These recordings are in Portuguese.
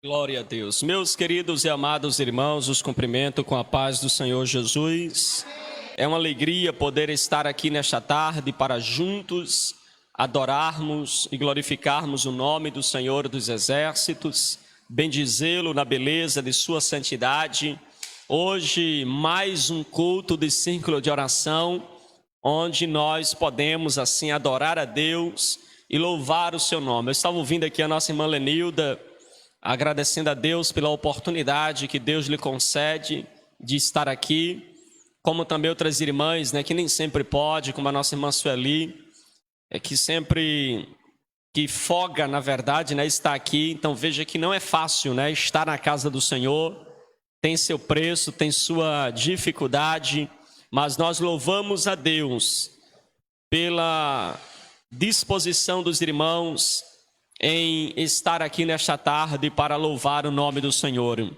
Glória a Deus. Meus queridos e amados irmãos, os cumprimento com a paz do Senhor Jesus. É uma alegria poder estar aqui nesta tarde para juntos adorarmos e glorificarmos o nome do Senhor dos Exércitos, bendizê-lo na beleza de sua santidade. Hoje, mais um culto de círculo de oração, onde nós podemos assim adorar a Deus e louvar o seu nome. Eu estava ouvindo aqui a nossa irmã Lenilda, agradecendo a Deus pela oportunidade que Deus lhe concede de estar aqui, como também outras irmãs, que nem sempre pode, como a nossa irmã Sueli, que folga, na verdade, está aqui. Então veja que não é fácil, estar na casa do Senhor, tem seu preço, tem sua dificuldade, mas nós louvamos a Deus pela disposição dos irmãos em estar aqui nesta tarde para louvar o nome do Senhor,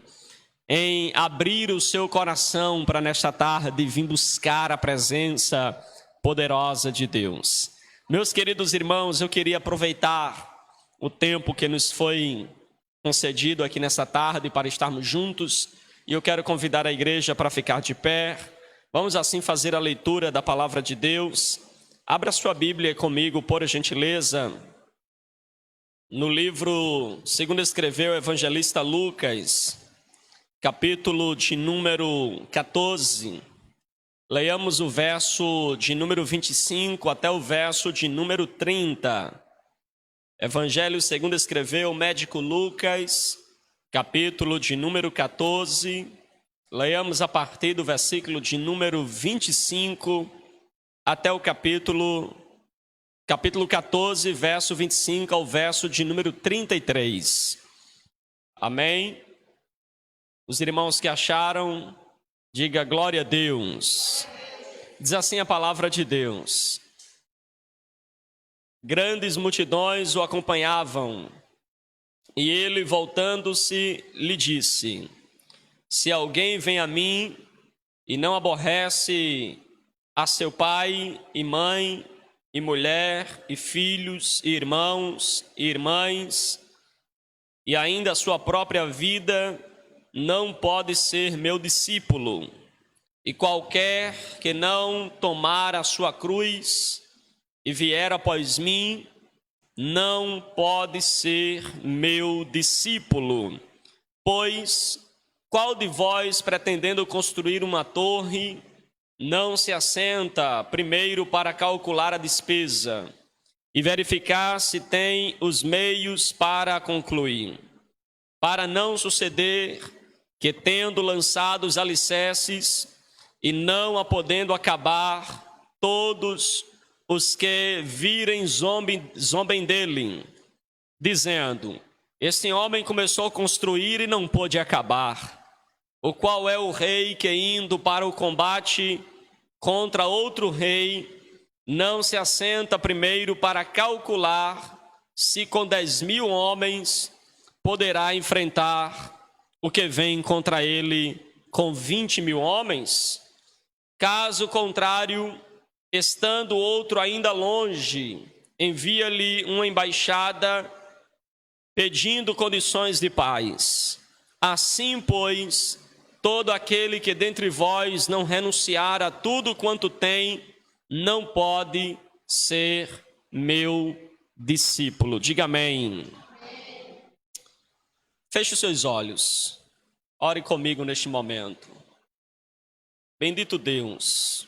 em abrir o seu coração para nesta tarde vir buscar a presença poderosa de Deus. Meus queridos irmãos, eu queria aproveitar o tempo que nos foi concedido aqui nesta tarde para estarmos juntos, e eu quero convidar a igreja para ficar de pé. Vamos assim fazer a leitura da palavra de Deus. Abra sua Bíblia comigo, por gentileza, no livro, segundo escreveu o evangelista Lucas, capítulo de número 14, leiamos o verso de número 25 até o verso de número 30. Evangelho segundo escreveu o médico Lucas, capítulo de número 14, leiamos a partir do versículo de número 25 até o capítulo 14, verso 25 ao verso de número 33. Amém? Os irmãos que acharam, diga glória a Deus. Diz assim a palavra de Deus: grandes multidões o acompanhavam, e ele, voltando-se, lhe disse: se alguém vem a mim e não aborrece a seu pai e mãe, e mulher, e filhos, e irmãos, e irmãs, e ainda a sua própria vida, não pode ser meu discípulo. E qualquer que não tomar a sua cruz e vier após mim, não pode ser meu discípulo. Pois qual de vós, pretendendo construir uma torre, não se assenta primeiro para calcular a despesa e verificar se tem os meios para concluir, para não suceder que, tendo lançado os alicerces e não a podendo acabar, todos os que virem zombem dele, dizendo: este homem começou a construir e não pôde acabar. O qual é o rei que, indo para o combate contra outro rei, não se assenta primeiro para calcular se com 10.000 homens poderá enfrentar o que vem contra ele com 20.000 homens? Caso contrário, estando outro ainda longe, envia-lhe uma embaixada pedindo condições de paz. Assim, pois, todo aquele que dentre vós não renunciar a tudo quanto tem, não pode ser meu discípulo. Diga amém. Feche os seus olhos. Ore comigo neste momento. Bendito Deus,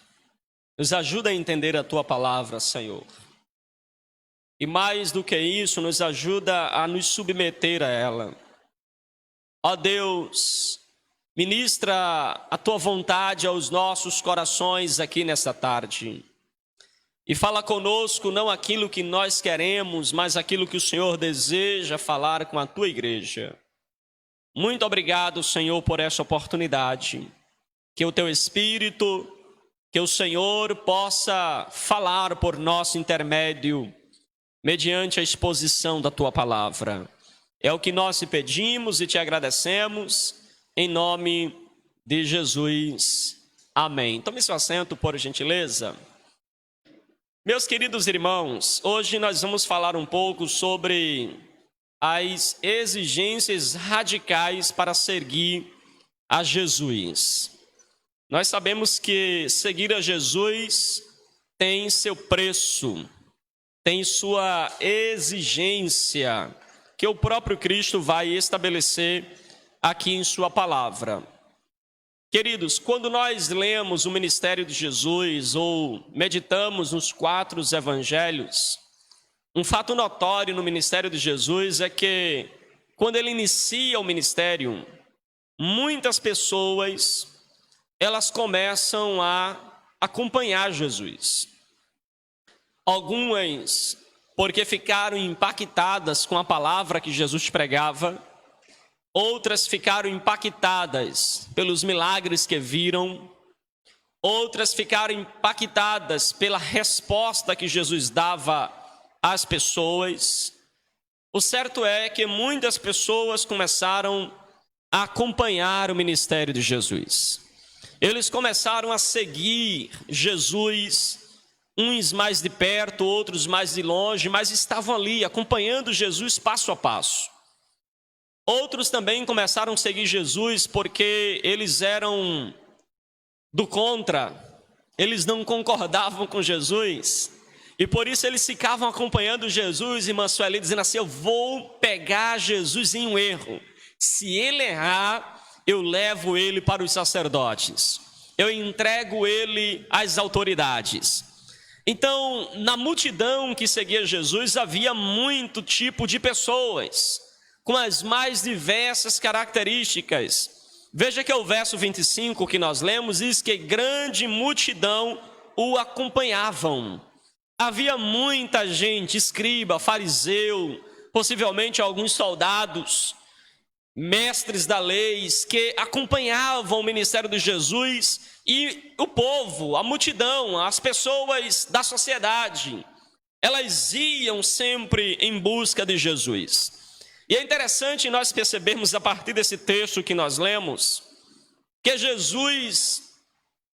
nos ajuda a entender a Tua palavra, Senhor. E mais do que isso, nos ajuda a nos submeter a ela. Ó Deus, ministra a Tua vontade aos nossos corações aqui nesta tarde. E fala conosco não aquilo que nós queremos, mas aquilo que o Senhor deseja falar com a Tua igreja. Muito obrigado, Senhor, por essa oportunidade. Que o Teu Espírito, que o Senhor possa falar por nosso intermédio, mediante a exposição da Tua palavra. É o que nós te pedimos e te agradecemos, em nome de Jesus. Amém. Tome seu assento, por gentileza. Meus queridos irmãos, hoje nós vamos falar um pouco sobre as exigências radicais para seguir a Jesus. Nós sabemos que seguir a Jesus tem seu preço, tem sua exigência, que o próprio Cristo vai estabelecer aqui em sua palavra. Queridos, quando nós lemos o ministério de Jesus ou meditamos nos 4 evangelhos, um fato notório no ministério de Jesus é que, quando ele inicia o ministério, muitas pessoas, elas começam a acompanhar Jesus. Algumas porque ficaram impactadas com a palavra que Jesus pregava, outras ficaram impactadas pelos milagres que viram, outras ficaram impactadas pela resposta que Jesus dava às pessoas. O certo é que muitas pessoas começaram a acompanhar o ministério de Jesus. Eles começaram a seguir Jesus, uns mais de perto, outros mais de longe, mas estavam ali acompanhando Jesus passo a passo. Outros também começaram a seguir Jesus porque eles eram do contra, eles não concordavam com Jesus, e por isso eles ficavam acompanhando Jesus, irmã Sueli, dizendo assim: eu vou pegar Jesus em um erro, se ele errar, eu levo ele para os sacerdotes, eu entrego ele às autoridades. Então, na multidão que seguia Jesus, havia muito tipo de pessoas, com as mais diversas características. Veja que o verso 25 que nós lemos diz que grande multidão o acompanhavam. Havia muita gente, escriba, fariseu, possivelmente alguns soldados, mestres da lei, que acompanhavam o ministério de Jesus, e o povo, a multidão, as pessoas da sociedade, elas iam sempre em busca de Jesus. E é interessante nós percebermos a partir desse texto que nós lemos, que Jesus,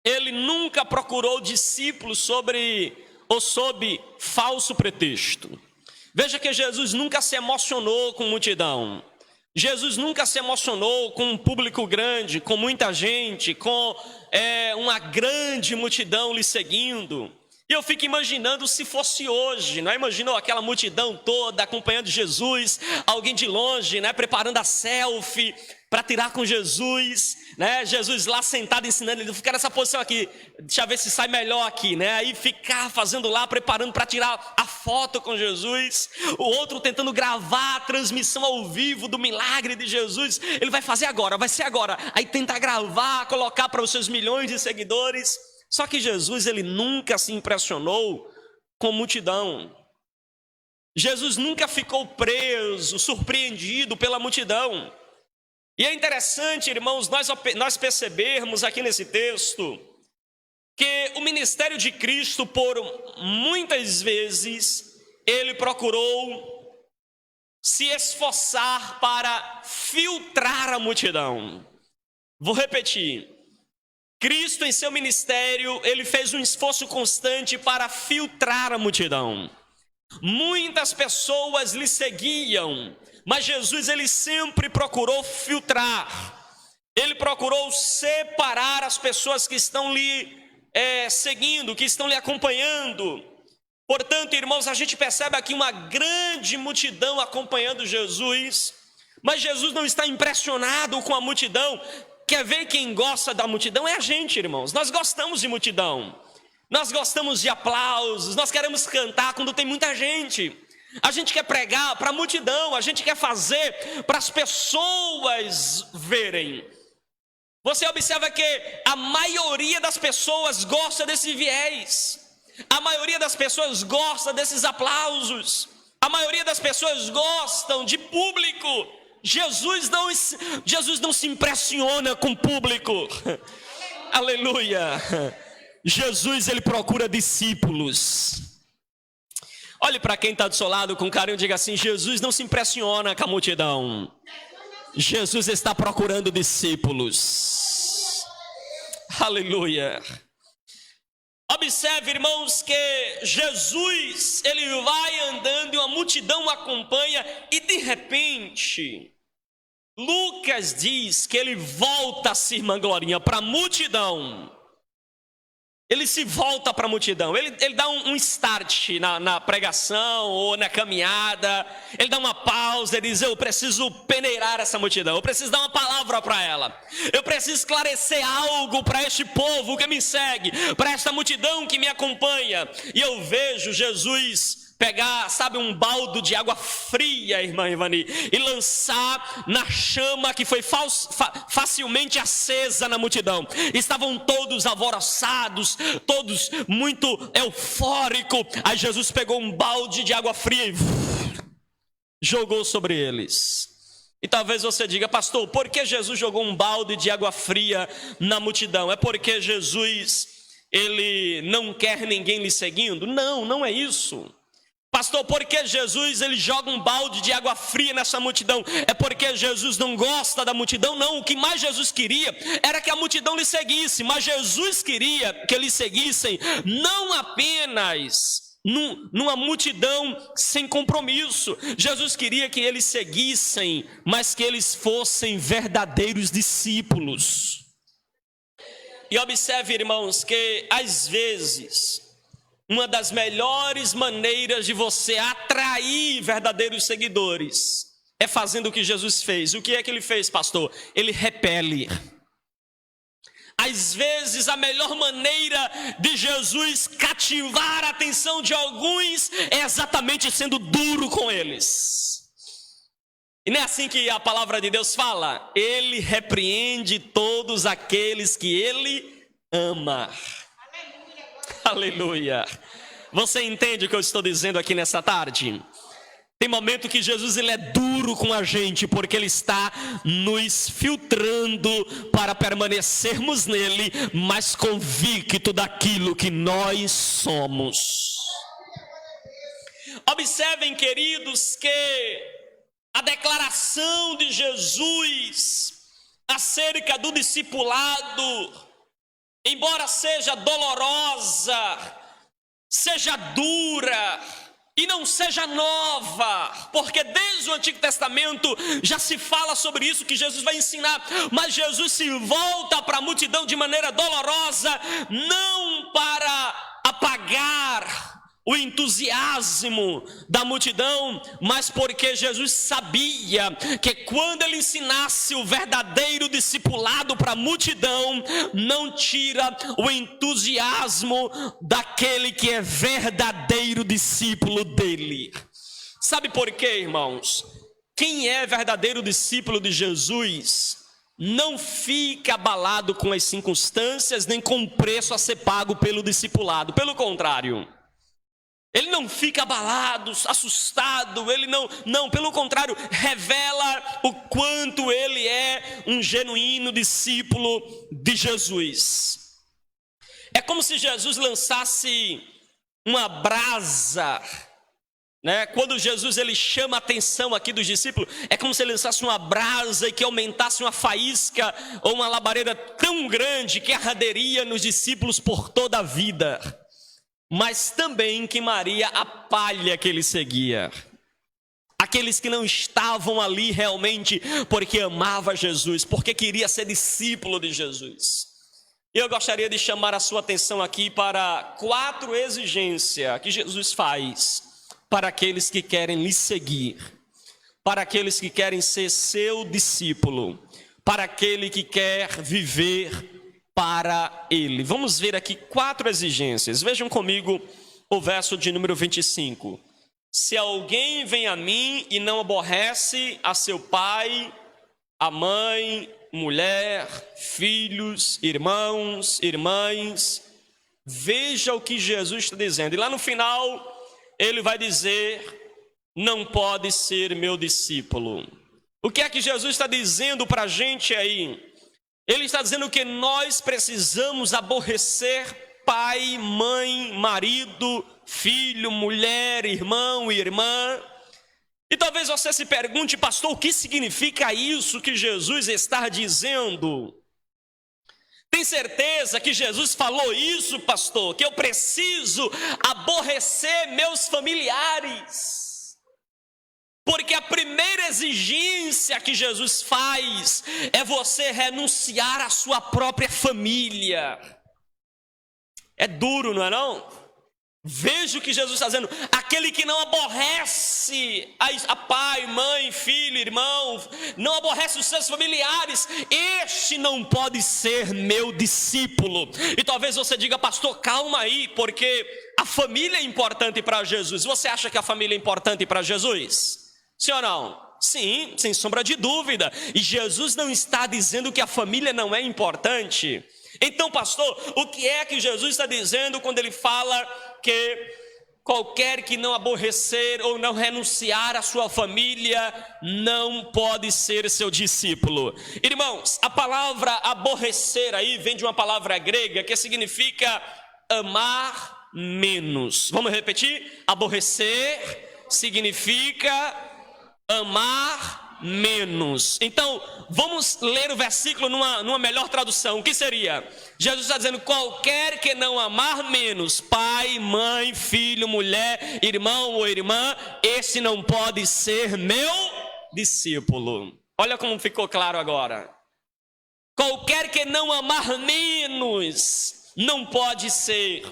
ele nunca procurou discípulos sob falso pretexto. Veja que Jesus nunca se emocionou com multidão. Jesus nunca se emocionou com um público grande, com muita gente, com uma grande multidão lhe seguindo. E eu fico imaginando se fosse hoje, não é? Imaginou aquela multidão toda acompanhando Jesus, alguém de longe, né? Preparando a selfie para tirar com Jesus, né? Jesus lá sentado ensinando, ele fica nessa posição aqui, deixa eu ver se sai melhor aqui, né? Aí ficar fazendo lá, preparando para tirar a foto com Jesus, o outro tentando gravar a transmissão ao vivo do milagre de Jesus. Ele vai fazer agora, vai ser agora, aí tentar gravar, colocar para os seus milhões de seguidores. Só que Jesus, ele nunca se impressionou com multidão. Jesus nunca ficou preso, surpreendido pela multidão. E é interessante, irmãos, nós percebermos aqui nesse texto que o ministério de Cristo, por muitas vezes, ele procurou se esforçar para filtrar a multidão. Vou repetir. Cristo, em seu ministério, ele fez um esforço constante para filtrar a multidão. Muitas pessoas lhe seguiam, mas Jesus, ele sempre procurou filtrar. Ele procurou separar as pessoas que estão lhe seguindo, que estão lhe acompanhando. Portanto, irmãos, a gente percebe aqui uma grande multidão acompanhando Jesus, mas Jesus não está impressionado com a multidão. Quer ver quem gosta da multidão? É a gente, irmãos. Nós gostamos de multidão. Nós gostamos de aplausos. Nós queremos cantar quando tem muita gente. A gente quer pregar para a multidão. A gente quer fazer para as pessoas verem. Você observa que a maioria das pessoas gosta desse viés. A maioria das pessoas gosta desses aplausos. A maioria das pessoas gostam de público. Jesus não se impressiona com o público. Aleluia. Jesus, ele procura discípulos. Olhe para quem está do seu lado com carinho e diga assim: Jesus não se impressiona com a multidão. Jesus está procurando discípulos. Aleluia. Observe, irmãos, que Jesus, ele vai andando e uma multidão o acompanha e de repente, Lucas diz que ele volta-se, irmã Glorinha, para a multidão. Ele se volta para a multidão, ele dá um start na pregação ou na caminhada, ele dá uma pausa, ele diz: eu preciso peneirar essa multidão, eu preciso dar uma palavra para ela, eu preciso esclarecer algo para este povo que me segue, para esta multidão que me acompanha. E eu vejo Jesus pegar, sabe, um baldo de água fria, irmã Ivani, e lançar na chama que foi facilmente acesa na multidão. Estavam todos alvoroçados, todos muito eufóricos. Aí Jesus pegou um balde de água fria e jogou sobre eles. E talvez você diga: pastor, por que Jesus jogou um balde de água fria na multidão? É porque Jesus, ele não quer ninguém lhe seguindo? Não, não é isso. Pastor, por que Jesus ele joga um balde de água fria nessa multidão? É porque Jesus não gosta da multidão? Não, o que mais Jesus queria era que a multidão lhe seguisse, mas Jesus queria que eles seguissem não apenas numa multidão sem compromisso. Jesus queria que eles seguissem, mas que eles fossem verdadeiros discípulos. E observe, irmãos, que às vezes uma das melhores maneiras de você atrair verdadeiros seguidores é fazendo o que Jesus fez. O que é que ele fez, pastor? Ele repele. Às vezes a melhor maneira de Jesus cativar a atenção de alguns é exatamente sendo duro com eles. E não é assim que a palavra de Deus fala? Ele repreende todos aqueles que ele ama. Aleluia. Você entende o que eu estou dizendo aqui nessa tarde? Tem momento que Jesus ele é duro com a gente, porque ele está nos filtrando para permanecermos nele, mais convicto daquilo que nós somos. Observem, queridos, que a declaração de Jesus acerca do discipulado, embora seja dolorosa, seja dura e não seja nova, porque desde o Antigo Testamento já se fala sobre isso, que Jesus vai ensinar, mas Jesus se volta para a multidão de maneira dolorosa, não para apagar o entusiasmo da multidão, mas porque Jesus sabia que quando ele ensinasse o verdadeiro discipulado para a multidão, não tira o entusiasmo daquele que é verdadeiro discípulo dele. Sabe por quê, irmãos? Quem é verdadeiro discípulo de Jesus não fica abalado com as circunstâncias, nem com o preço a ser pago pelo discipulado. Pelo contrário, ele não fica abalado, assustado, ele não, pelo contrário, revela o quanto ele é um genuíno discípulo de Jesus. É como se Jesus lançasse uma brasa, né? Quando Jesus ele chama a atenção aqui dos discípulos, é como se ele lançasse uma brasa e que aumentasse uma faísca ou uma labareda tão grande que arderia nos discípulos por toda a vida. Mas também queimaria a palha que ele seguia. Aqueles que não estavam ali realmente porque amava Jesus, porque queria ser discípulo de Jesus. Eu gostaria de chamar a sua atenção aqui para 4 exigências que Jesus faz para aqueles que querem lhe seguir, para aqueles que querem ser seu discípulo, para aquele que quer viver para ele. Vamos ver aqui 4 exigências. Vejam comigo o verso de número 25. Se alguém vem a mim e não aborrece a seu pai, a mãe, mulher, filhos, irmãos, irmãs, veja o que Jesus está dizendo. E lá no final, ele vai dizer: não pode ser meu discípulo. O que é que Jesus está dizendo para a gente aí? Ele está dizendo que nós precisamos aborrecer pai, mãe, marido, filho, mulher, irmão e irmã. E talvez você se pergunte: pastor, o que significa isso que Jesus está dizendo? Tem certeza que Jesus falou isso, pastor? Que eu preciso aborrecer meus familiares? Porque a primeira exigência que Jesus faz é você renunciar à sua própria família. É duro, não é não? Veja o que Jesus está dizendo: aquele que não aborrece a pai, mãe, filho, irmão, não aborrece os seus familiares, este não pode ser meu discípulo. E talvez você diga: pastor, calma aí, porque a família é importante para Jesus. Você acha que a família é importante para Jesus? Sim ou não? Sim, sem sombra de dúvida. E Jesus não está dizendo que a família não é importante. Então, pastor, o que é que Jesus está dizendo quando ele fala que qualquer que não aborrecer ou não renunciar à sua família não pode ser seu discípulo? Irmãos, a palavra aborrecer aí vem de uma palavra grega que significa amar menos. Vamos repetir? Aborrecer significa amar menos. Então, vamos ler o versículo numa melhor tradução. O que seria? Jesus está dizendo: qualquer que não amar menos pai, mãe, filho, mulher, irmão ou irmã, esse não pode ser meu discípulo. Olha como ficou claro agora. Qualquer que não amar menos não pode ser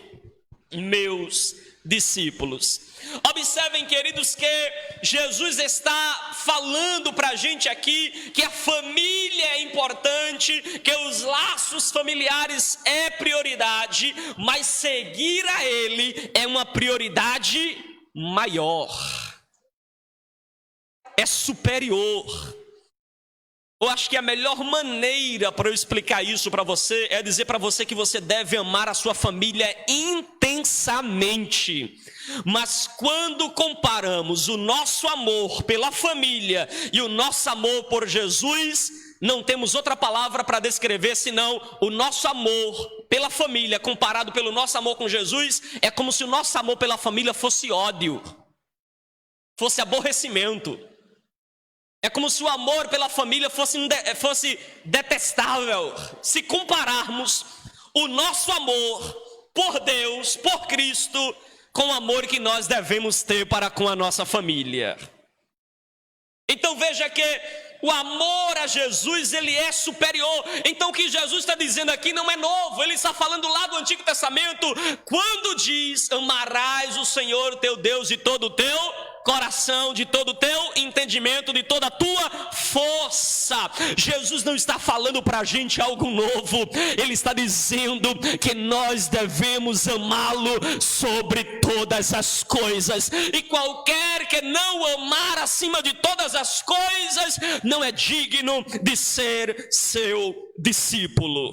meus discípulos. Observem, queridos, que Jesus está falando para a gente aqui que a família é importante, que os laços familiares é prioridade, mas seguir a Ele é uma prioridade maior, é superior. Eu acho que a melhor maneira para eu explicar isso para você é dizer para você que você deve amar a sua família intensamente. Mas quando comparamos o nosso amor pela família e o nosso amor por Jesus, não temos outra palavra para descrever senão o nosso amor pela família comparado pelo nosso amor com Jesus. É como se o nosso amor pela família fosse ódio, fosse aborrecimento. É como se o amor pela família fosse detestável. Se compararmos o nosso amor por Deus, por Cristo, com o amor que nós devemos ter para com a nossa família. Então veja que o amor a Jesus, ele é superior. Então o que Jesus está dizendo aqui não é novo. Ele está falando lá do Antigo Testamento, quando diz: amarás o Senhor teu Deus de todo o teu coração, de todo o teu entendimento, de toda a tua força. Jesus não está falando para a gente algo novo. Ele está dizendo que nós devemos amá-lo sobre todas as coisas. E qualquer que não amar acima de todas as coisas não é digno de ser seu discípulo.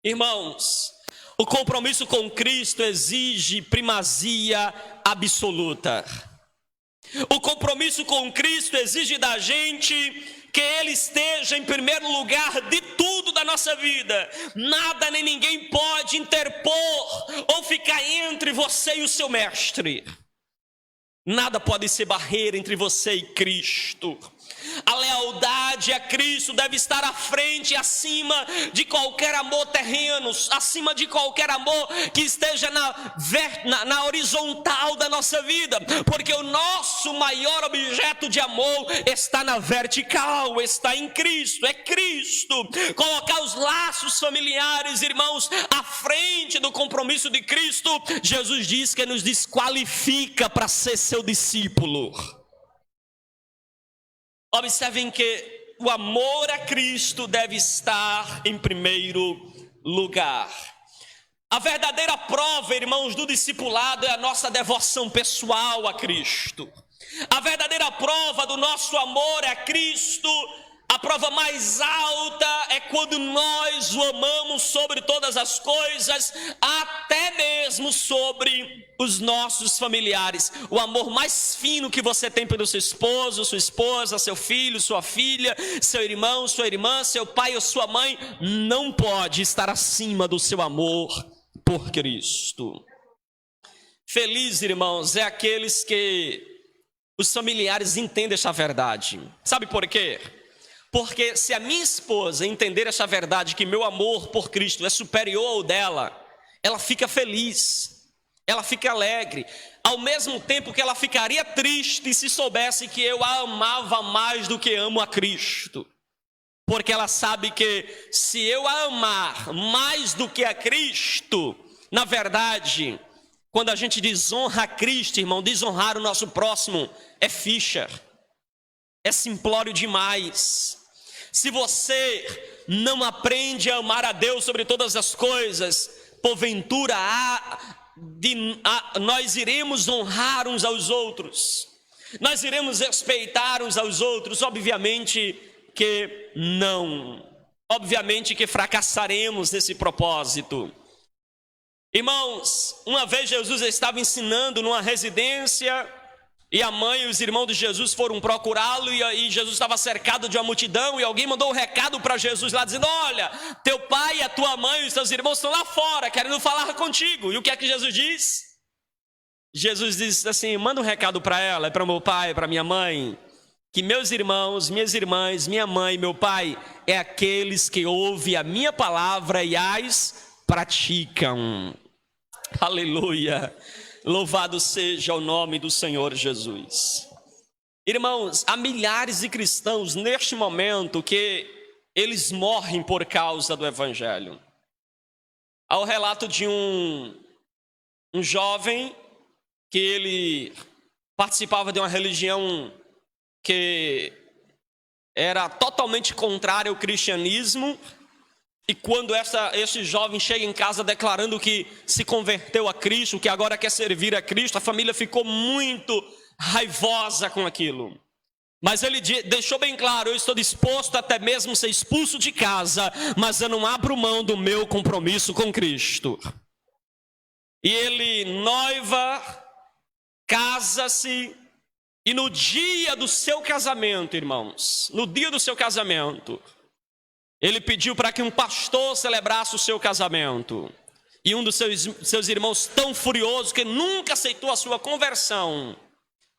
Irmãos, o compromisso com Cristo exige primazia absoluta. O compromisso com Cristo exige da gente que Ele esteja em primeiro lugar de tudo da nossa vida. Nada nem ninguém pode interpor ou ficar entre você e o seu mestre. Nada pode ser barreira entre você e Cristo. A lealdade a Cristo deve estar à frente, acima de qualquer amor terreno, acima de qualquer amor que esteja na horizontal da nossa vida, porque o nosso maior objeto de amor está na vertical, está em Cristo, é Cristo. Colocar os laços familiares, irmãos, à frente do compromisso de Cristo, Jesus diz que nos desqualifica para ser seu discípulo. Observem que o amor a Cristo deve estar em primeiro lugar. A verdadeira prova, irmãos, do discipulado é a nossa devoção pessoal a Cristo. A verdadeira prova do nosso amor a Cristo, a prova mais alta é quando nós o amamos sobre todas as coisas, até mesmo sobre os nossos familiares. O amor mais fino que você tem pelo seu esposo, sua esposa, seu filho, sua filha, seu irmão, sua irmã, seu pai ou sua mãe, não pode estar acima do seu amor por Cristo. Feliz, irmãos, é aqueles que os familiares entendem essa verdade. Sabe por quê? Porque se a minha esposa entender essa verdade, que meu amor por Cristo é superior ao dela, ela fica feliz, ela fica alegre, ao mesmo tempo que ela ficaria triste se soubesse que eu a amava mais do que amo a Cristo. Porque ela sabe que se eu a amar mais do que a Cristo, na verdade, quando a gente desonra a Cristo, irmão, desonrar o nosso próximo é ficha, é simplório demais. Se você não aprende a amar a Deus sobre todas as coisas, porventura nós iremos honrar uns aos outros, nós iremos respeitar uns aos outros? Obviamente que não, obviamente que fracassaremos nesse propósito. Irmãos, uma vez Jesus estava ensinando numa residência, e a mãe e os irmãos de Jesus foram procurá-lo, e Jesus estava cercado de uma multidão, e alguém mandou um recado para Jesus lá, dizendo: olha, teu pai, a tua mãe e os teus irmãos estão lá fora, querendo falar contigo. E o que é que Jesus diz? Jesus disse assim: manda um recado para ela, para meu pai, para minha mãe, que meus irmãos, minhas irmãs, minha mãe, meu pai, é aqueles que ouvem a minha palavra e as praticam. Aleluia, louvado seja o nome do Senhor Jesus. Irmãos, há milhares de cristãos neste momento que eles morrem por causa do Evangelho. Há o relato de um jovem que ele participava de uma religião que era totalmente contrária ao cristianismo, e quando esse jovem chega em casa declarando que se converteu a Cristo, que agora quer servir a Cristo, a família ficou muito raivosa com aquilo. Mas ele deixou bem claro: eu estou disposto até mesmo a ser expulso de casa, mas eu não abro mão do meu compromisso com Cristo. E ele noiva, casa-se, e no dia do seu casamento, irmãos, no dia do seu casamento, ele pediu para que um pastor celebrasse o seu casamento. E um dos seus irmãos, tão furioso que nunca aceitou a sua conversão,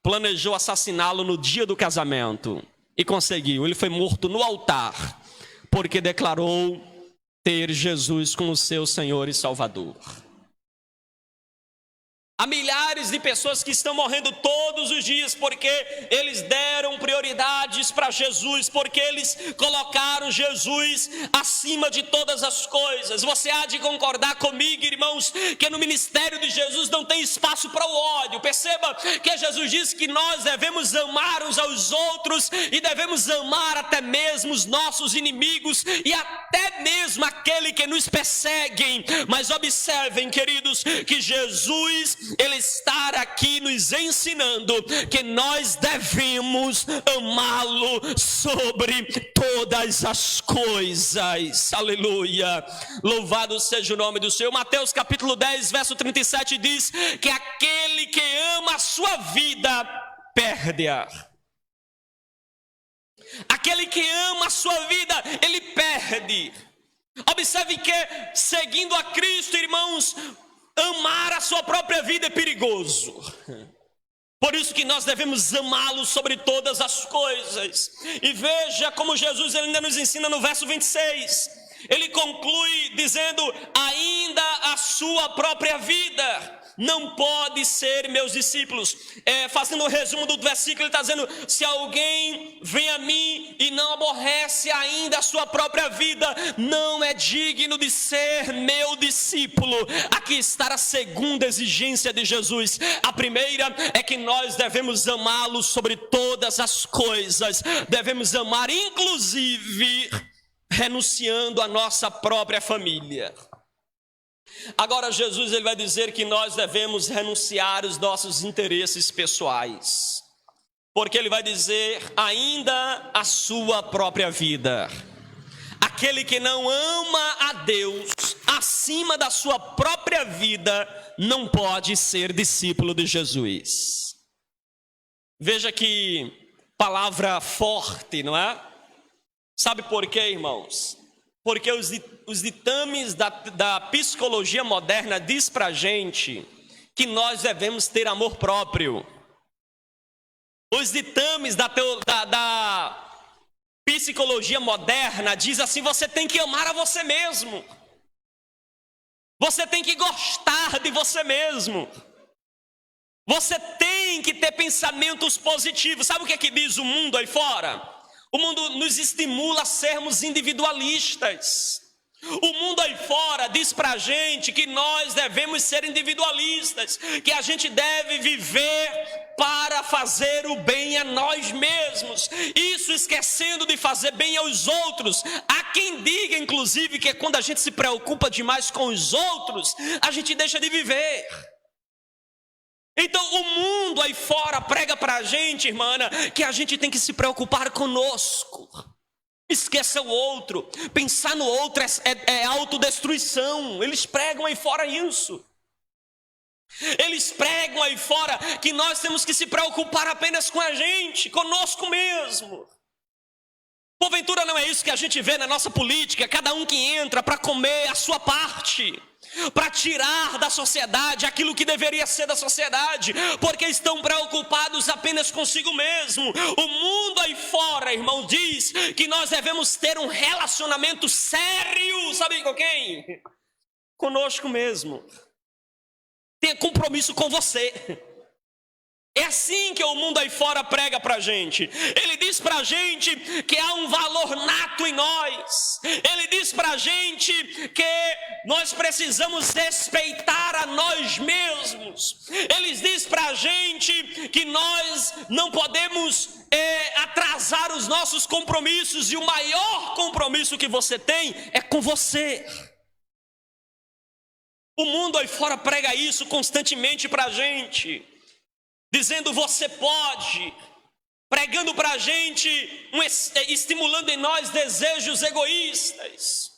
planejou assassiná-lo no dia do casamento. E conseguiu. Ele foi morto no altar, porque declarou ter Jesus como seu Senhor e Salvador. Há milhares de pessoas que estão morrendo todos os dias porque eles deram prioridades para Jesus, porque eles colocaram Jesus acima de todas as coisas. Você há de concordar comigo, irmãos, que no ministério de Jesus não tem espaço para o ódio. Perceba que Jesus disse que nós devemos amar uns aos outros e devemos amar até mesmo os nossos inimigos e até mesmo aquele que nos perseguem. Mas observem, queridos, que Jesus, ele está aqui nos ensinando que nós devemos amá-lo sobre todas as coisas. Aleluia, louvado seja o nome do Senhor. Mateus capítulo 10, verso 37 diz que aquele que ama a sua vida, perde-a. Aquele que ama a sua vida, ele perde. Observe que seguindo a Cristo, irmãos, amar a sua própria vida é perigoso. Por isso que nós devemos amá-lo sobre todas as coisas. E veja como Jesus ainda nos ensina no verso 26. Ele conclui dizendo: ainda a sua própria vida não pode ser meus discípulos. Fazendo um resumo do versículo, ele está dizendo: se alguém vem a mim e não aborrece ainda a sua própria vida, não é digno de ser meu discípulo. Aqui está a segunda exigência de Jesus. A primeira é que nós devemos amá-lo sobre todas as coisas. Devemos amar inclusive renunciando à nossa própria família. Agora Jesus, ele vai dizer que nós devemos renunciar os nossos interesses pessoais, porque ele vai dizer: ainda a sua própria vida. Aquele que não ama a Deus acima da sua própria vida não pode ser discípulo de Jesus. Veja que palavra forte, não é? Sabe por quê, irmãos? Porque os ditames da psicologia moderna diz para a gente que nós devemos ter amor próprio. Os ditames psicologia moderna diz assim: você tem que amar a você mesmo. Você tem que gostar de você mesmo. Você tem que ter pensamentos positivos. Sabe o que é que diz o mundo aí fora? O mundo nos estimula a sermos individualistas. O mundo aí fora diz pra gente que nós devemos ser individualistas, que a gente deve viver para fazer o bem a nós mesmos, isso esquecendo de fazer bem aos outros. Há quem diga, inclusive, que quando a gente se preocupa demais com os outros, a gente deixa de viver. Então o mundo aí fora prega pra gente, irmã, que a gente tem que se preocupar conosco. Esqueça o outro, pensar no outro é autodestruição. Eles pregam aí fora isso. Eles pregam aí fora que nós temos que se preocupar apenas com a gente, conosco mesmo. Porventura não é isso que a gente vê na nossa política, cada um que entra para comer a sua parte, para tirar da sociedade aquilo que deveria ser da sociedade, porque estão preocupados apenas consigo mesmo. O mundo aí fora, irmão, diz que nós devemos ter um relacionamento sério, sabe com quem? Conosco mesmo. Tenha compromisso com você. É assim que o mundo aí fora prega pra gente. Ele diz pra gente que há um valor nato em nós. Ele diz pra gente que nós precisamos respeitar a nós mesmos. Ele diz pra gente que nós não podemos atrasar os nossos compromissos. E o maior compromisso que você tem é com você. O mundo aí fora prega isso constantemente pra gente, dizendo você pode, pregando para a gente, estimulando em nós desejos egoístas.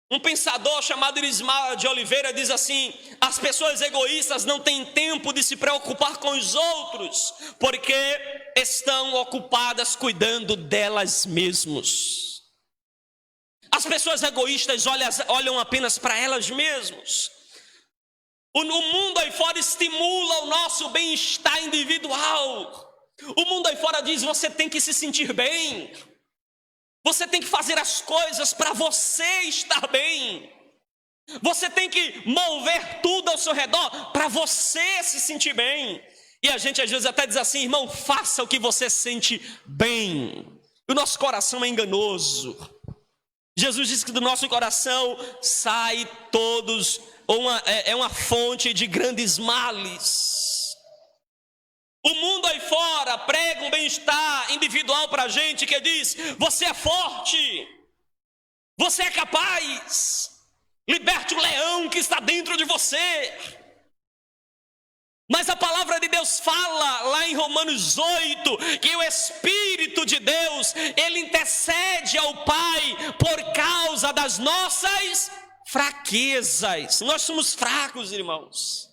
Um pensador chamado Irismar de Oliveira diz assim: as pessoas egoístas não têm tempo de se preocupar com os outros, porque estão ocupadas cuidando delas mesmas. As pessoas egoístas olham apenas para elas mesmas. O mundo aí fora estimula o nosso bem-estar individual. O mundo aí fora diz: você tem que se sentir bem. Você tem que fazer as coisas para você estar bem. Você tem que mover tudo ao seu redor para você se sentir bem. E a gente às vezes até diz assim: irmão, faça o que você sente bem. O nosso coração é enganoso. Jesus disse que do nosso coração sai é uma fonte de grandes males. O mundo aí fora prega um bem-estar individual para a gente, que diz: você é forte, você é capaz, liberte o leão que está dentro de você. Mas a palavra de Deus fala lá em Romanos 8, que o Espírito de Deus, ele intercede ao Pai por causa das nossas fraquezas. Nós somos fracos, irmãos.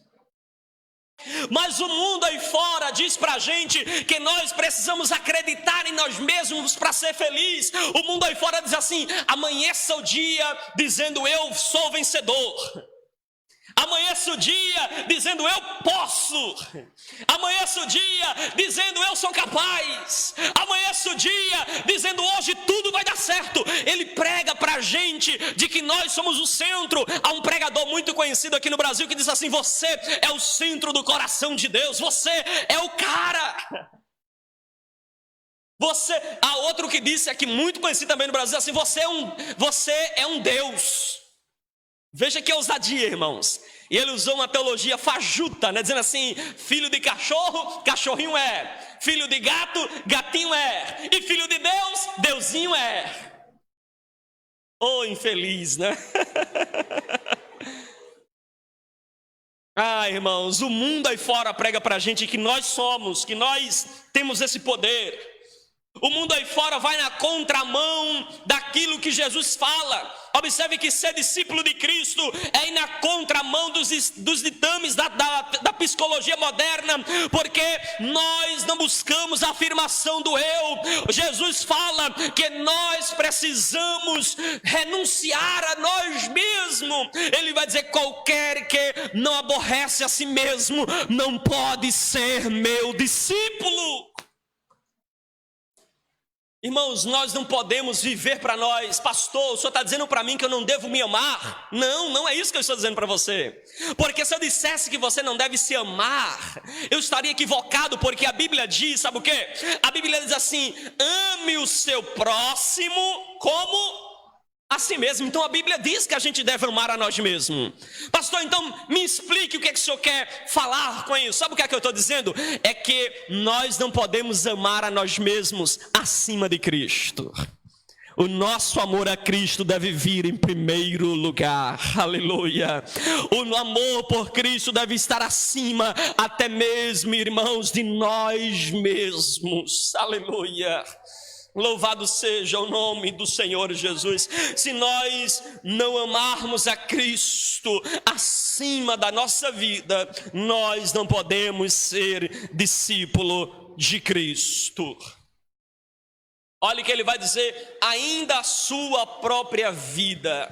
Mas o mundo aí fora diz pra gente que nós precisamos acreditar em nós mesmos para ser feliz. O mundo aí fora diz assim: amanheça o dia dizendo eu sou vencedor. Amanheça o dia dizendo eu posso. Amanheça o dia dizendo eu sou capaz. Amanheça o dia dizendo hoje tudo vai dar certo. Ele prega pra gente de que nós somos o centro. Há um pregador muito conhecido aqui no Brasil que diz assim: você é o centro do coração de Deus. Você é o cara. Há outro que disse aqui, muito conhecido também no Brasil, assim: você é um Deus. Veja que ousadia, irmãos. E ele usou uma teologia fajuta, né? Dizendo assim: filho de cachorro, cachorrinho é. Filho de gato, gatinho é. E filho de Deus, deusinho é. Oh, infeliz, né? Ah, irmãos, o mundo aí fora prega pra gente que nós temos esse poder. O mundo aí fora vai na contramão daquilo que Jesus fala. Observe que ser discípulo de Cristo é ir na contramão dos ditames da psicologia moderna, porque nós não buscamos a afirmação do eu. Jesus fala que nós precisamos renunciar a nós mesmos. Ele vai dizer: qualquer que não aborrece a si mesmo não pode ser meu discípulo. Irmãos, nós não podemos viver para nós. Pastor, o senhor está dizendo para mim que eu não devo me amar? Não, não é isso que eu estou dizendo para você. Porque se eu dissesse que você não deve se amar, eu estaria equivocado, porque a Bíblia diz, sabe o quê? A Bíblia diz assim: ame o seu próximo como a si mesmo. Então a Bíblia diz que a gente deve amar a nós mesmos. Pastor, então me explique o que é que o senhor quer falar com isso. Sabe o que é que eu estou dizendo? É que nós não podemos amar a nós mesmos acima de Cristo. O nosso amor a Cristo deve vir em primeiro lugar, aleluia. O amor por Cristo deve estar acima, até mesmo, irmãos, de nós mesmos, aleluia. Louvado seja o nome do Senhor Jesus. Se nós não amarmos a Cristo acima da nossa vida, nós não podemos ser discípulo de Cristo. Olha o que ele vai dizer: ainda a sua própria vida.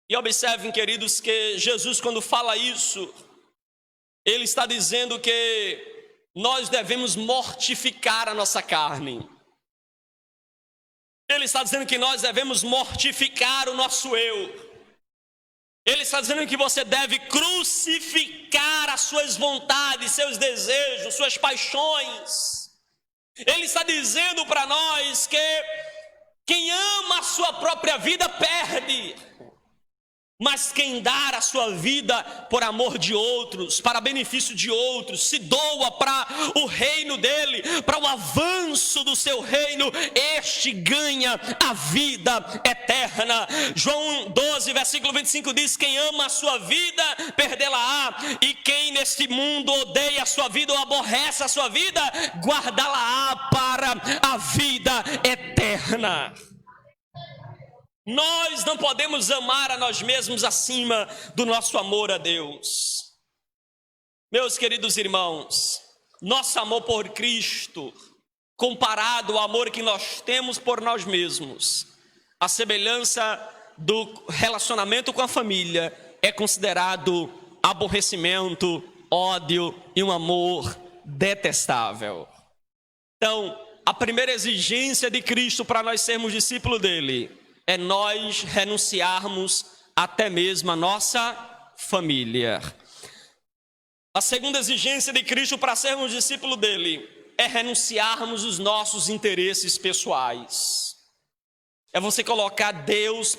E observem, queridos, que Jesus, quando fala isso, ele está dizendo que nós devemos mortificar a nossa carne. Ele está dizendo que nós devemos mortificar o nosso eu. Ele está dizendo que você deve crucificar as suas vontades, seus desejos, suas paixões. Ele está dizendo para nós que quem ama a sua própria vida perde. Mas quem dar a sua vida por amor de outros, para benefício de outros, se doa para o reino dele, para o avanço do seu reino, este ganha a vida eterna. João 12, versículo 25 diz: quem ama a sua vida, perdê-la-á, e quem neste mundo odeia a sua vida ou aborrece a sua vida, guardá-la-á para a vida eterna. Nós não podemos amar a nós mesmos acima do nosso amor a Deus. Meus queridos irmãos, nosso amor por Cristo, comparado ao amor que nós temos por nós mesmos, a semelhança do relacionamento com a família, é considerado aborrecimento, ódio e um amor detestável. Então, a primeira exigência de Cristo para nós sermos discípulos dele é nós renunciarmos até mesmo a nossa família. A segunda exigência de Cristo para sermos discípulos dele é renunciarmos os nossos interesses pessoais. É você colocar Deus em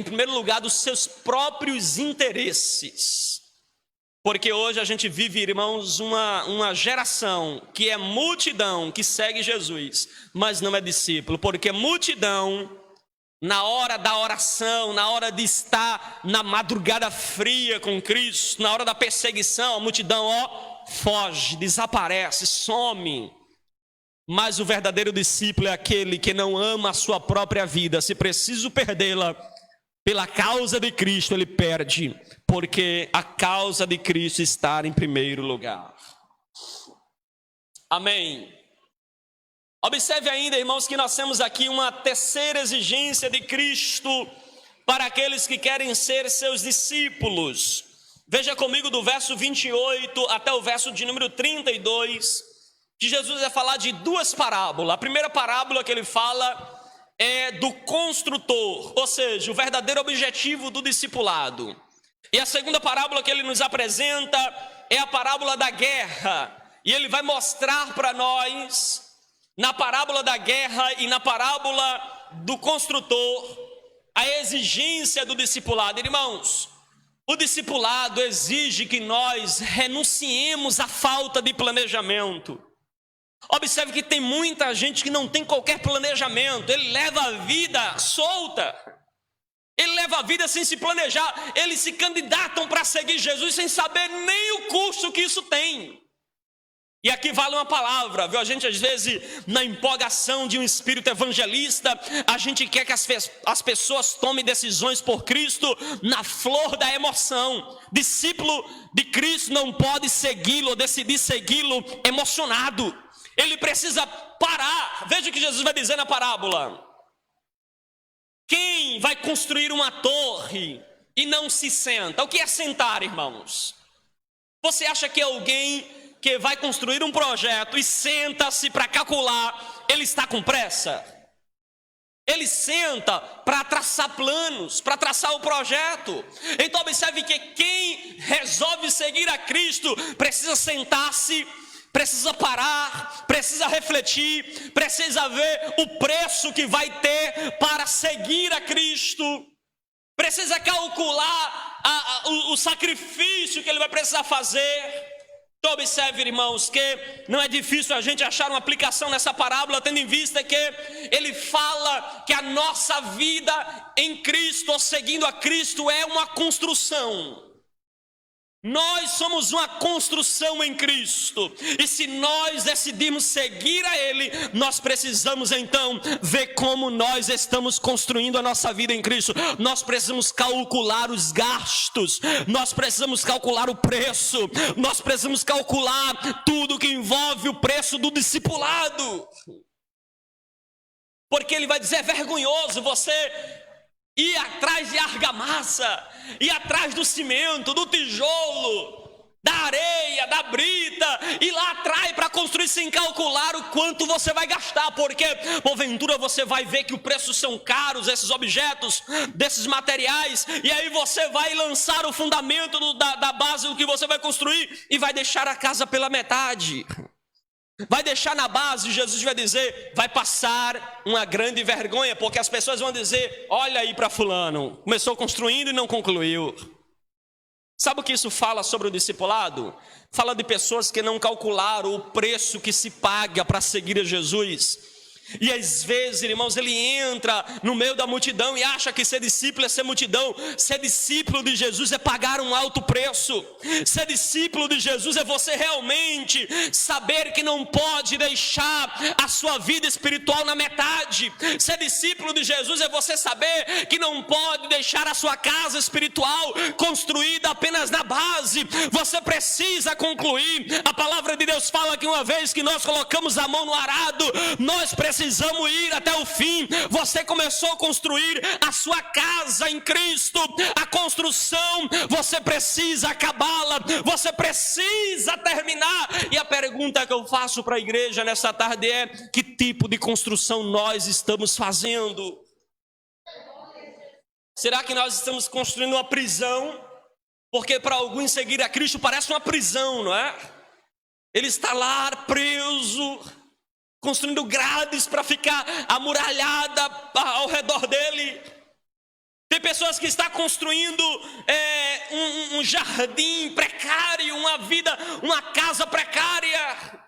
primeiro lugar dos seus próprios interesses. Porque hoje a gente vive, irmãos, uma geração que é multidão, que segue Jesus, mas não é discípulo. Porque multidão, na hora da oração, na hora de estar na madrugada fria com Cristo, na hora da perseguição, a multidão, foge, desaparece, some. Mas o verdadeiro discípulo é aquele que não ama a sua própria vida. Se preciso perdê-la, pela causa de Cristo ele perde, porque a causa de Cristo está em primeiro lugar. Amém. Observe ainda, irmãos, que nós temos aqui uma terceira exigência de Cristo para aqueles que querem ser seus discípulos. Veja comigo do verso 28 até o verso de número 32, que Jesus vai falar de duas parábolas. A primeira parábola que ele fala é do construtor, ou seja, o verdadeiro objetivo do discipulado. E a segunda parábola que ele nos apresenta é a parábola da guerra. E ele vai mostrar para nós, na parábola da guerra e na parábola do construtor, a exigência do discipulado. Irmãos, o discipulado exige que nós renunciemos à falta de planejamento. Observe que tem muita gente que não tem qualquer planejamento. Ele leva a vida solta. Ele leva a vida sem se planejar. Eles se candidatam para seguir Jesus sem saber nem o custo que isso tem. E aqui vale uma palavra, viu? A gente às vezes, na empolgação de um espírito evangelista, a gente quer que as pessoas tomem decisões por Cristo na flor da emoção. Discípulo de Cristo não pode segui-lo ou decidir segui-lo emocionado. Ele precisa parar. Veja o que Jesus vai dizer na parábola. Quem vai construir uma torre e não se senta? O que é sentar, irmãos? Você acha que alguém que vai construir um projeto e senta-se para calcular, ele está com pressa? Ele senta para traçar planos, para traçar o projeto. Então observe que quem resolve seguir a Cristo precisa sentar-se, precisa parar, precisa refletir, precisa ver o preço que vai ter para seguir a Cristo, precisa calcular o sacrifício que ele vai precisar fazer. Então observe, irmãos, que não é difícil a gente achar uma aplicação nessa parábola, tendo em vista que ele fala que a nossa vida em Cristo, ou seguindo a Cristo, é uma construção. Nós somos uma construção em Cristo, e se nós decidirmos seguir a Ele, nós precisamos então ver como nós estamos construindo a nossa vida em Cristo. Nós precisamos calcular os gastos, nós precisamos calcular o preço, nós precisamos calcular tudo que envolve o preço do discipulado, porque ele vai dizer: é vergonhoso você ir atrás de argamassa, ir atrás do cimento, do tijolo, da areia, da brita, ir lá atrás para construir sem calcular o quanto você vai gastar, porque porventura você vai ver que os preços são caros, esses objetos, desses materiais, e aí você vai lançar o fundamento da base do que você vai construir e vai deixar a casa pela metade. Vai deixar na base. Jesus vai dizer, vai passar uma grande vergonha, porque as pessoas vão dizer: olha aí para fulano, começou construindo e não concluiu. Sabe o que isso fala sobre o discipulado? Fala de pessoas que não calcularam o preço que se paga para seguir a Jesus. E às vezes, irmãos, ele entra no meio da multidão e acha que ser discípulo é ser multidão. Ser discípulo de Jesus é pagar um alto preço. Ser discípulo de Jesus é você realmente saber que não pode deixar a sua vida espiritual na metade. Ser discípulo de Jesus é você saber que não pode deixar a sua casa espiritual construída apenas na base. Você precisa concluir. A palavra de Deus fala que uma vez que nós colocamos a mão no arado, nós precisamos ir até o fim. Você começou a construir a sua casa em Cristo. A construção, você precisa acabá-la, você precisa terminar. E a pergunta que eu faço para a igreja nessa tarde é: que tipo de construção nós estamos fazendo? Será que nós estamos construindo uma prisão? Porque para alguns seguir a Cristo parece uma prisão, não é? Ele está lá preso, construindo grades para ficar amuralhada ao redor dele. Tem pessoas que estão construindo um jardim precário, uma vida, uma casa precária.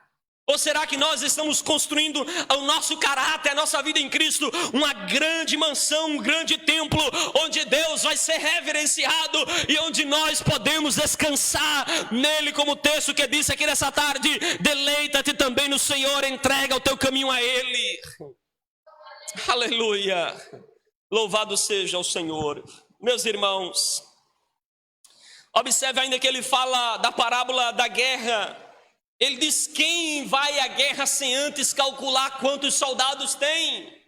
Ou será que nós estamos construindo o nosso caráter, a nossa vida em Cristo, uma grande mansão, um grande templo, onde Deus vai ser reverenciado e onde nós podemos descansar nele, como o texto que disse aqui nessa tarde: deleita-te também no Senhor, entrega o teu caminho a Ele. Aleluia, louvado seja o Senhor. Meus irmãos, observe ainda que ele fala da parábola da guerra. Ele diz: quem vai à guerra sem antes calcular quantos soldados tem,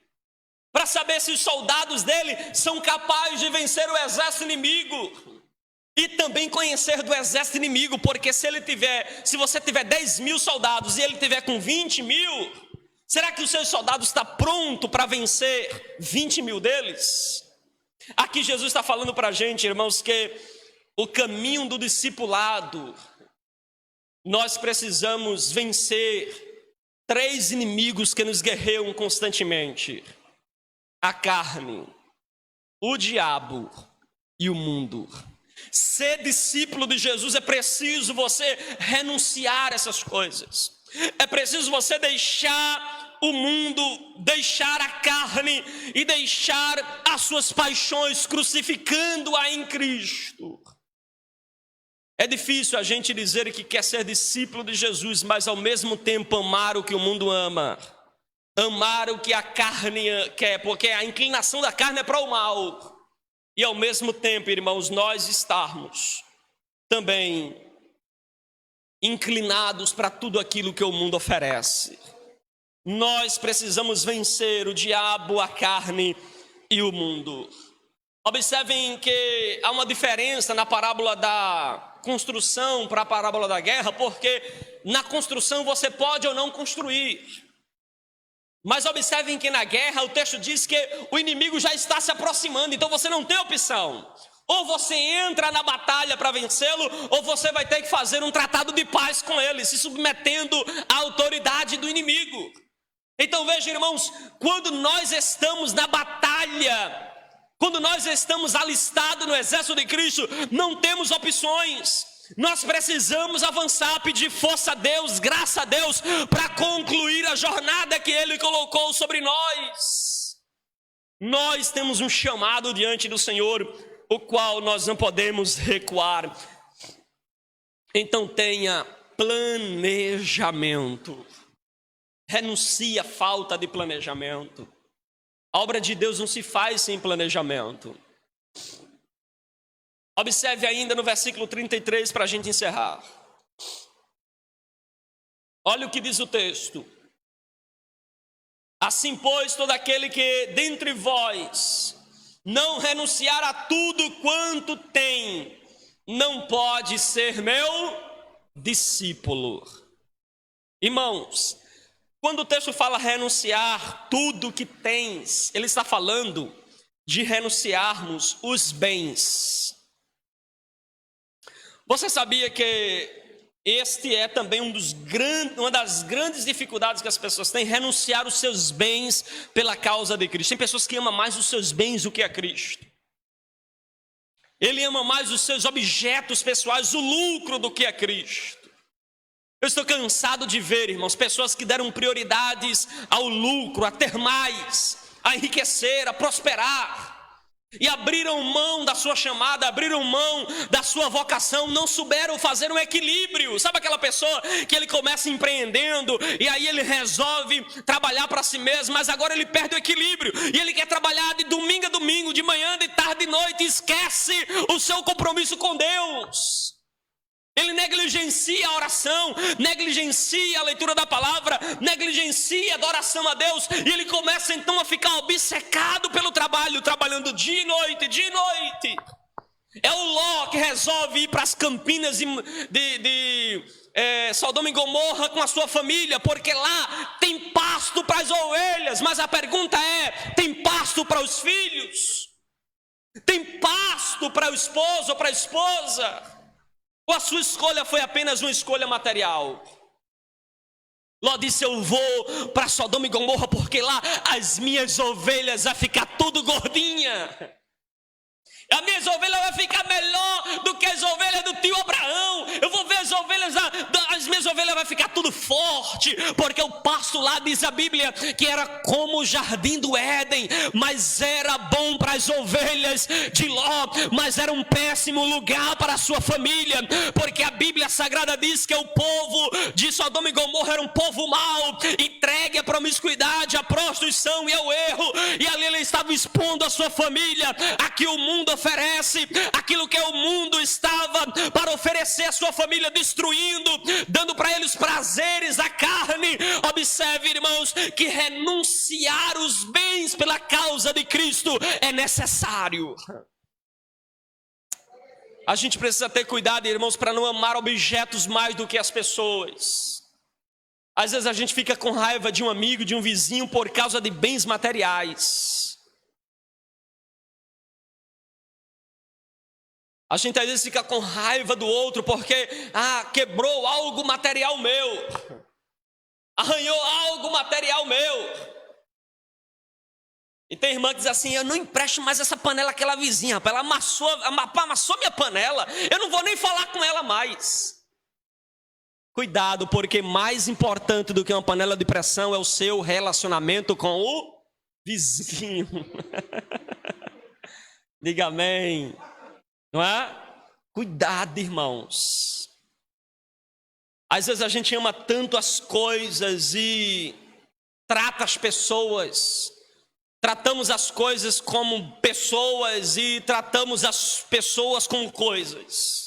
para saber se os soldados dele são capazes de vencer o exército inimigo, e também conhecer do exército inimigo, porque se você tiver 10 mil soldados e ele tiver com 20 mil, será que os seus soldados estão prontos para vencer 20 mil deles? Aqui Jesus está falando para a gente, irmãos, que o caminho do discipulado, nós precisamos vencer 3 inimigos que nos guerreiam constantemente: a carne, o diabo e o mundo. Ser discípulo de Jesus é preciso você renunciar a essas coisas. É preciso você deixar o mundo, deixar a carne e deixar as suas paixões, crucificando-a em Cristo. É difícil a gente dizer que quer ser discípulo de Jesus, mas ao mesmo tempo amar o que o mundo ama, amar o que a carne quer, porque a inclinação da carne é para o mal, e ao mesmo tempo, irmãos, nós estarmos também inclinados para tudo aquilo que o mundo oferece. Nós precisamos vencer o diabo, a carne e o mundo. Observem que há uma diferença na parábola da construção para a parábola da guerra, porque na construção você pode ou não construir. Mas observem que na guerra o texto diz que o inimigo já está se aproximando, então você não tem opção. Ou você entra na batalha para vencê-lo, ou você vai ter que fazer um tratado de paz com ele, se submetendo à autoridade do inimigo. Então veja, irmãos, quando nós estamos na batalha, quando nós estamos alistados no exército de Cristo, não temos opções. Nós precisamos avançar, pedir força a Deus, graça a Deus, para concluir a jornada que Ele colocou sobre nós. Nós temos um chamado diante do Senhor, o qual nós não podemos recuar. Então tenha planejamento. Renuncie à falta de planejamento. A obra de Deus não se faz sem planejamento. Observe ainda no versículo 33 para a gente encerrar. Olha o que diz o texto. Assim, pois, todo aquele que dentre vós não renunciar a tudo quanto tem, não pode ser meu discípulo. Irmãos, quando o texto fala renunciar tudo que tens, ele está falando de renunciarmos os bens. Você sabia que este é também uma das grandes dificuldades que as pessoas têm, renunciar os seus bens pela causa de Cristo. Tem pessoas que amam mais os seus bens do que a Cristo. Ele ama mais os seus objetos pessoais, o lucro, do que a Cristo. Eu estou cansado de ver, irmãos, pessoas que deram prioridades ao lucro, a ter mais, a enriquecer, a prosperar. E abriram mão da sua chamada, abriram mão da sua vocação, não souberam fazer um equilíbrio. Sabe aquela pessoa que ele começa empreendendo e aí ele resolve trabalhar para si mesmo, mas agora ele perde o equilíbrio. E ele quer trabalhar de domingo a domingo, de manhã, de tarde, de noite, e esquece o seu compromisso com Deus. Ele negligencia a oração, negligencia a leitura da palavra, negligencia a adoração a Deus, e ele começa então a ficar obcecado pelo trabalho, trabalhando dia e noite, dia e noite. É o Ló que resolve ir para as campinas de Sodoma e Gomorra com a sua família, porque lá tem pasto para as ovelhas, mas a pergunta é, tem pasto para os filhos? Tem pasto para o esposo ou para a esposa? Ou a sua escolha foi apenas uma escolha material? Ló disse, eu vou para Sodoma e Gomorra porque lá as minhas ovelhas vão ficar tudo gordinha. As minhas ovelhas vão ficar melhor do que as ovelhas do tio Abraão. Eu vou ver as minhas ovelhas vão ficar tudo forte, porque o pasto lá, diz a Bíblia, que era como o jardim do Éden, mas era bom para as ovelhas de Ló, mas era um péssimo lugar para a sua família, porque a Bíblia Sagrada diz que o povo de Sodoma e Gomorra era um povo mau, entregue à promiscuidade, à prostituição e ao erro, e ali ele estava expondo a sua família a que o mundo oferece, aquilo que o mundo estava para oferecer à sua família, destruindo, dando para eles prazeres da carne. Observe, irmãos, que renunciar os bens pela causa de Cristo é necessário. A gente precisa ter cuidado, irmãos, para não amar objetos mais do que as pessoas. Às vezes a gente fica com raiva de um amigo, de um vizinho, por causa de bens materiais. A gente às vezes fica com raiva do outro porque quebrou algo material meu, arranhou algo material meu. E tem irmã que diz assim, eu não empresto mais essa panela àquela vizinha, ela amassou minha panela, eu não vou nem falar com ela mais. Cuidado, porque mais importante do que uma panela de pressão é o seu relacionamento com o vizinho. Diga amém. Não é? Cuidado, irmãos. Às vezes a gente ama tanto as coisas e trata as pessoas. Tratamos as coisas como pessoas e tratamos as pessoas como coisas.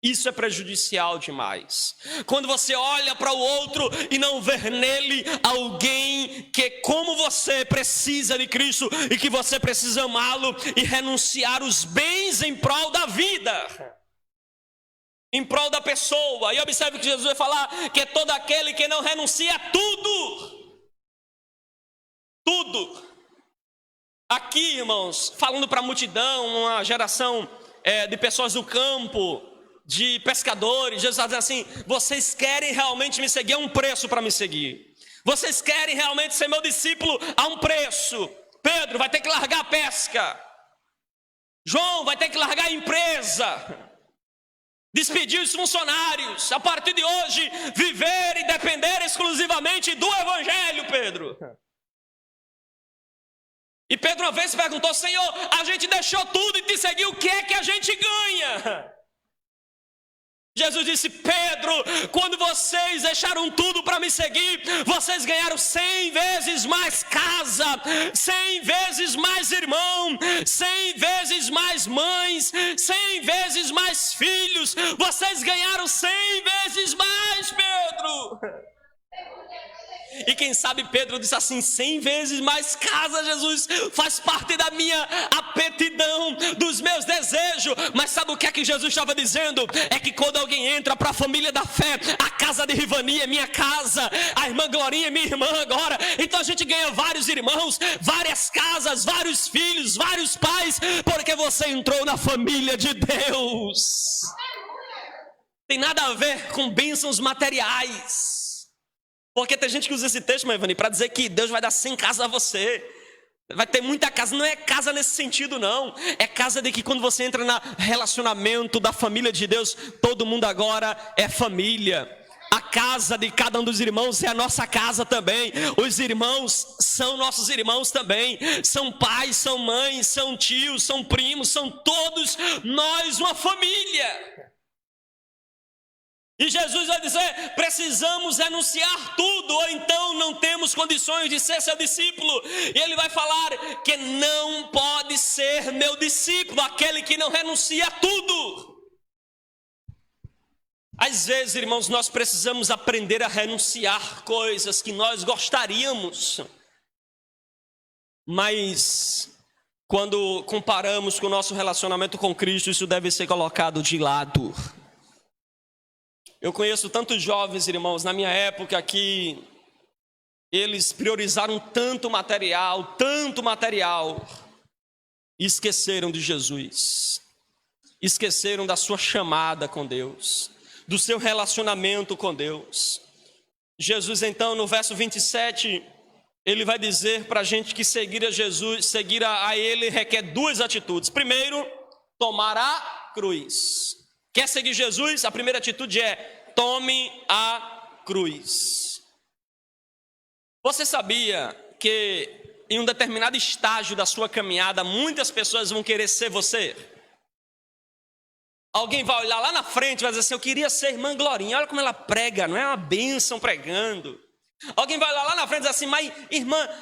Isso é prejudicial demais. Quando você olha para o outro e não vê nele alguém que como você precisa de Cristo e que você precisa amá-lo e renunciar os bens em prol da vida, em prol da pessoa. E observe que Jesus vai falar que é todo aquele que não renuncia a tudo. Tudo. Aqui, irmãos, falando para a multidão, uma geração de pessoas do campo, de pescadores, Jesus está dizendo assim: vocês querem realmente me seguir a um preço para me seguir. Vocês querem realmente ser meu discípulo a um preço. Pedro vai ter que largar a pesca. João vai ter que largar a empresa. Despedir os funcionários. A partir de hoje, viver e depender exclusivamente do Evangelho, Pedro. E Pedro uma vez perguntou: Senhor, a gente deixou tudo e te seguiu, o que é que a gente ganha? Jesus disse: Pedro, quando vocês deixaram tudo para me seguir, vocês ganharam 100 vezes mais casa, 100 vezes mais irmão, 100 vezes mais mães, 100 vezes mais filhos. Vocês ganharam 100 vezes mais, Pedro. E quem sabe Pedro disse assim: 100 vezes mais casa, Jesus, faz parte da minha aptidão, dos meus desejos. Mas sabe o que é que Jesus estava dizendo? É que quando alguém entra para a família da fé, a casa de Rivani é minha casa, a irmã Glorinha é minha irmã agora. Então a gente ganha vários irmãos, várias casas, vários filhos, vários pais, porque você entrou na família de Deus. Tem nada a ver com bênçãos materiais. Porque tem gente que usa esse texto, Ivani, para dizer que Deus vai dar 100 casas a você. Vai ter muita casa. Não é casa nesse sentido, não. É casa de que quando você entra no relacionamento da família de Deus, todo mundo agora é família. A casa de cada um dos irmãos é a nossa casa também. Os irmãos são nossos irmãos também. São pais, são mães, são tios, são primos, são todos nós uma família. E Jesus vai dizer: precisamos renunciar tudo, ou então não temos condições de ser seu discípulo. E ele vai falar que não pode ser meu discípulo aquele que não renuncia a tudo. Às vezes, irmãos, nós precisamos aprender a renunciar coisas que nós gostaríamos, mas quando comparamos com o nosso relacionamento com Cristo, isso deve ser colocado de lado. Eu conheço tantos jovens, irmãos, na minha época que eles priorizaram tanto material, e esqueceram de Jesus. Esqueceram da sua chamada com Deus, do seu relacionamento com Deus. Jesus, então, no verso 27, ele vai dizer para a gente que seguir a Jesus, seguir a Ele requer duas atitudes. Primeiro, tomar a cruz. Quer seguir Jesus? A primeira atitude é: tome a cruz. Você sabia que em um determinado estágio da sua caminhada, muitas pessoas vão querer ser você? Alguém vai olhar lá na frente e vai dizer assim: eu queria ser a irmã Glorinha, olha como ela prega, não é uma bênção pregando. Alguém vai olhar lá na frente e dizer assim: mas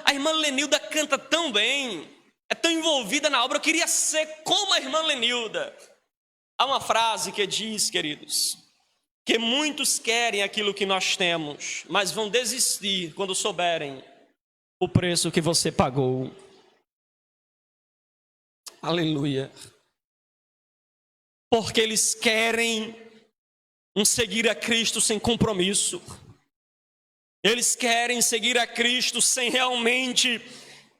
a irmã Lenilda canta tão bem, é tão envolvida na obra, eu queria ser como a irmã Lenilda. Há uma frase que diz, queridos, que muitos querem aquilo que nós temos, mas vão desistir quando souberem o preço que você pagou. Aleluia. Porque eles querem seguir a Cristo sem compromisso. Eles querem seguir a Cristo sem realmente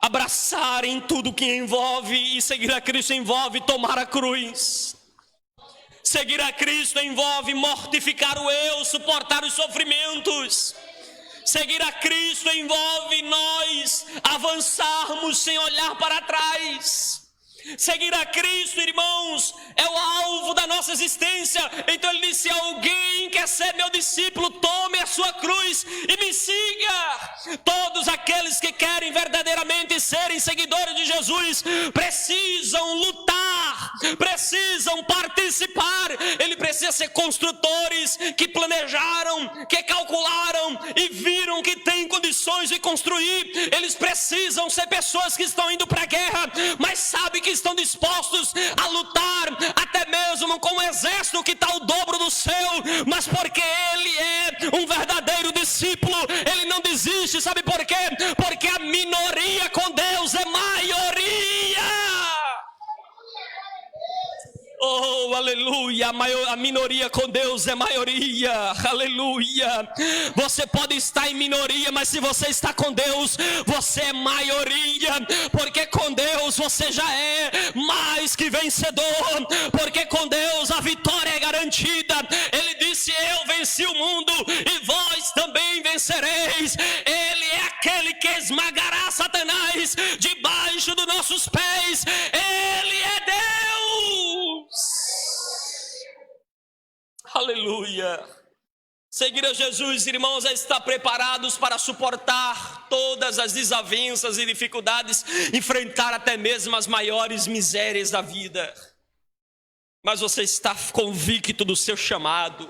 abraçarem tudo que envolve, e seguir a Cristo envolve tomar a cruz. Seguir a Cristo envolve mortificar o eu, suportar os sofrimentos. Seguir a Cristo envolve nós avançarmos sem olhar para trás. Seguir a Cristo, irmãos, é o alvo da nossa existência. Então ele disse: alguém quer ser meu discípulo, tome a sua cruz e me siga. Todos aqueles que querem verdadeiramente serem seguidores de Jesus precisam lutar, precisam participar. Ele precisa ser construtores que planejaram, que calcularam e viram que tem condições de construir. Eles precisam ser pessoas que estão indo para a guerra, mas sabem que estão dispostos a lutar até mesmo com um exército que está o dobro do seu, mas porque ele é um verdadeiro discípulo, ele não desiste. Sabe por quê? Porque aleluia. A minoria com Deus é maioria, aleluia. Você pode estar em minoria, mas se você está com Deus, você é maioria, porque com Deus você já é mais que vencedor, porque com Deus a vitória é garantida. Ele disse: eu venci o mundo e vós também vencereis. Ele é aquele que esmagará Satanás debaixo dos nossos pés. Ele é Deus, aleluia. Seguir a Jesus, irmãos, é estar preparados para suportar todas as desavenças e dificuldades, enfrentar até mesmo as maiores misérias da vida. Mas você está convicto do seu chamado.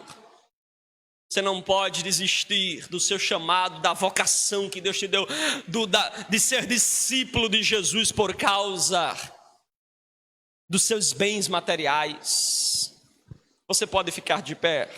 Você não pode desistir do seu chamado, da vocação que Deus te deu, de ser discípulo de Jesus por causa dos seus bens materiais. Você pode ficar de pé.